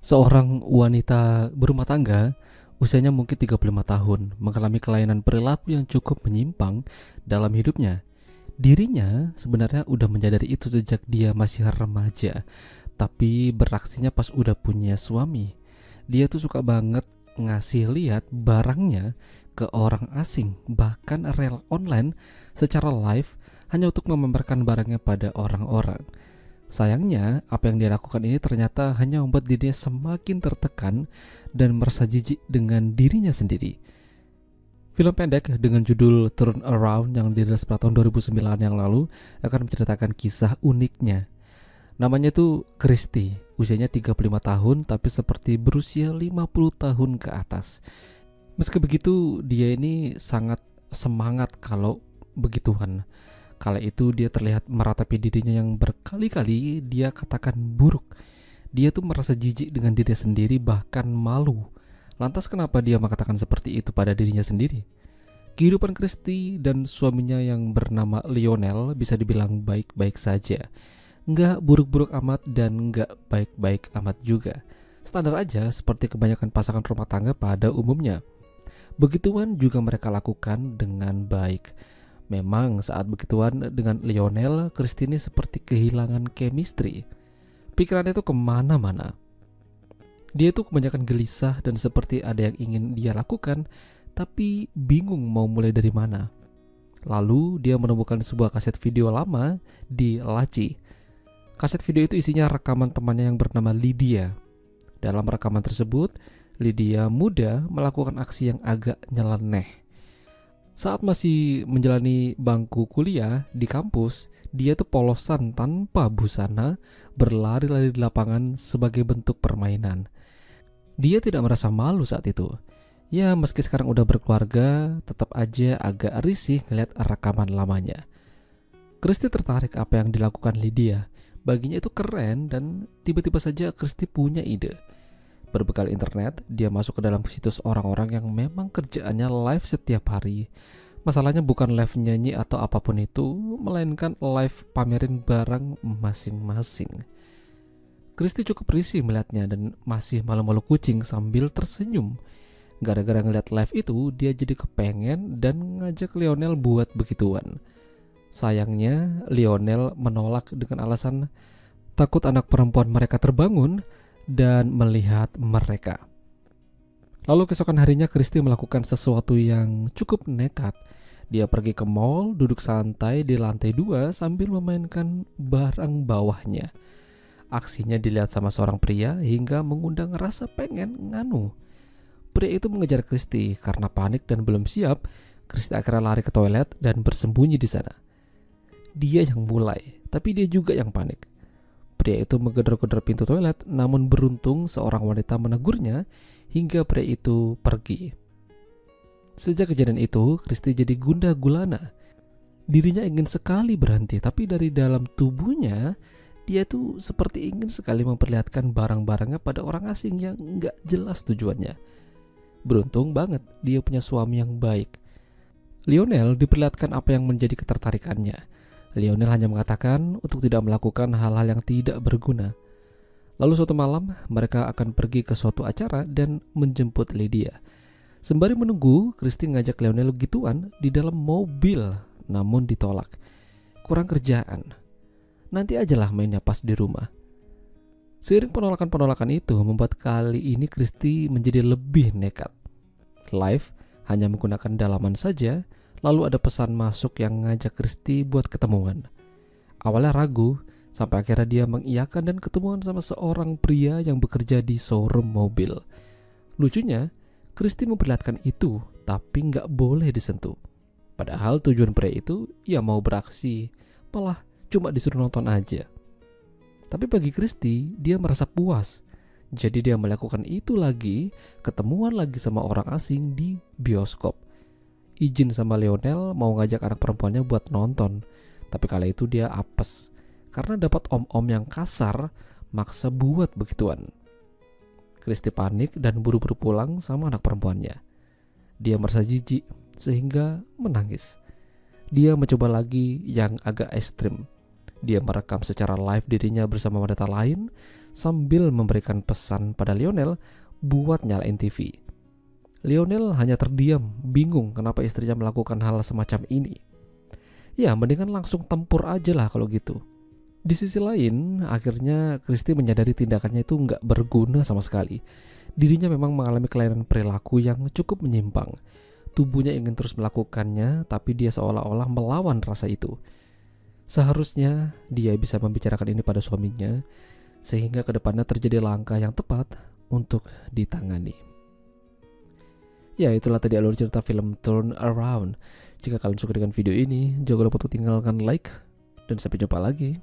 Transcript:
Seorang wanita berumah tangga, usianya mungkin 35 tahun, mengalami kelainan perilaku yang cukup menyimpang dalam hidupnya. Dirinya sebenarnya udah menyadari itu sejak dia masih remaja, tapi beraksinya pas udah punya suami. Dia tuh suka banget ngasih lihat barangnya ke orang asing, bahkan rel online secara live hanya untuk memamerkan barangnya pada orang-orang. Sayangnya, apa yang dia lakukan ini ternyata hanya membuat dirinya semakin tertekan dan merasa jijik dengan dirinya sendiri. Film pendek dengan judul Turn Around yang dirilis pada tahun 2009 yang lalu akan menceritakan kisah uniknya. Namanya tuh Christy, usianya 35 tahun tapi seperti berusia 50 tahun ke atas. Meski begitu, dia ini sangat semangat kalau begituan. Kala itu dia terlihat meratapi dirinya yang berkali-kali dia katakan buruk. Dia tuh merasa jijik dengan diri sendiri, bahkan malu. Lantas kenapa dia mengatakan seperti itu pada dirinya sendiri? Kehidupan Christy dan suaminya yang bernama Lionel bisa dibilang baik-baik saja. Nggak buruk-buruk amat dan nggak baik-baik amat juga. Standar aja seperti kebanyakan pasangan rumah tangga pada umumnya. Begituan juga mereka lakukan dengan baik. Memang saat begituan dengan Lionel, Christine seperti kehilangan chemistry. Pikirannya tuh kemana-mana. Dia tuh kebanyakan gelisah dan seperti ada yang ingin dia lakukan, tapi bingung mau mulai dari mana. Lalu dia menemukan sebuah kaset video lama di laci. Kaset video itu isinya rekaman temannya yang bernama Lydia. Dalam rekaman tersebut, Lydia muda melakukan aksi yang agak nyeleneh. Saat masih menjalani bangku kuliah di kampus, dia tuh polosan tanpa busana berlari-lari di lapangan sebagai bentuk permainan. Dia tidak merasa malu saat itu. Ya meski sekarang udah berkeluarga, tetap aja agak risih ngeliat rekaman lamanya. Christy tertarik apa yang dilakukan Lydia. Baginya itu keren dan tiba-tiba saja Christy punya ide. Berbekal internet, dia masuk ke dalam situs orang-orang yang memang kerjaannya live setiap hari. Masalahnya bukan live nyanyi atau apapun itu, melainkan live pamerin barang masing-masing. Christy cukup risih melihatnya dan masih malu-malu kucing sambil tersenyum. Gara-gara ngeliat live itu, dia jadi kepengen dan ngajak Lionel buat begituan. Sayangnya, Lionel menolak dengan alasan takut anak perempuan mereka terbangun dan melihat mereka. Lalu keesokan harinya Christy melakukan sesuatu yang cukup nekat. Dia pergi ke mall, duduk santai di lantai 2 sambil memainkan barang bawahnya. Aksinya dilihat sama seorang pria hingga mengundang rasa pengen nganu. Pria itu mengejar Christy karena panik dan belum siap. Christy akhirnya lari ke toilet dan bersembunyi di sana. Dia yang mulai, tapi dia juga yang panik. Pria itu menggedor-gedor pintu toilet, namun beruntung seorang wanita menegurnya hingga pria itu pergi. Sejak kejadian itu, Christy jadi gundah gulana. Dirinya ingin sekali berhenti, tapi dari dalam tubuhnya, dia tuh seperti ingin sekali memperlihatkan barang-barangnya pada orang asing yang nggak jelas tujuannya. Beruntung banget, dia punya suami yang baik. Lionel diperlihatkan apa yang menjadi ketertarikannya. Lionel hanya mengatakan untuk tidak melakukan hal-hal yang tidak berguna. Lalu suatu malam, mereka akan pergi ke suatu acara dan menjemput Lydia. Sembari menunggu, Christy ngajak Lionel gituan di dalam mobil, namun ditolak. Kurang kerjaan. Nanti ajalah mainnya pas di rumah. Seiring penolakan-penolakan itu membuat kali ini Christy menjadi lebih nekat. Live hanya menggunakan dalaman saja. Lalu ada pesan masuk yang ngajak Christy buat ketemuan. Awalnya ragu, sampai akhirnya dia mengiyakan dan ketemuan sama seorang pria yang bekerja di showroom mobil. Lucunya, Christy memperlihatkan itu, tapi nggak boleh disentuh. Padahal tujuan pria itu ya mau beraksi, malah cuma disuruh nonton aja. Tapi bagi Christy, dia merasa puas. Jadi dia melakukan itu lagi, ketemuan lagi sama orang asing di bioskop. Izin sama Lionel mau ngajak anak perempuannya buat nonton. Tapi kala itu dia apes karena dapat om-om yang kasar maksa buat begituan. Christy panik dan buru-buru pulang sama anak perempuannya. Dia merasa jijik sehingga menangis. Dia mencoba lagi yang agak ekstrim. Dia merekam secara live dirinya bersama wanita lain sambil memberikan pesan pada Lionel buat nyalain TV. Lionel hanya terdiam, bingung kenapa istrinya melakukan hal semacam ini. Ya, mendingan langsung tempur aja lah kalau gitu. Di sisi lain, akhirnya Christy menyadari tindakannya itu nggak berguna sama sekali. Dirinya memang mengalami kelainan perilaku yang cukup menyimpang. Tubuhnya ingin terus melakukannya, tapi dia seolah-olah melawan rasa itu. Seharusnya dia bisa membicarakan ini pada suaminya, sehingga kedepannya terjadi langkah yang tepat untuk ditangani. Ya, itulah tadi alur cerita film Turn Around. Jika kalian suka dengan video ini, jangan lupa untuk tinggalkan like, dan sampai jumpa lagi.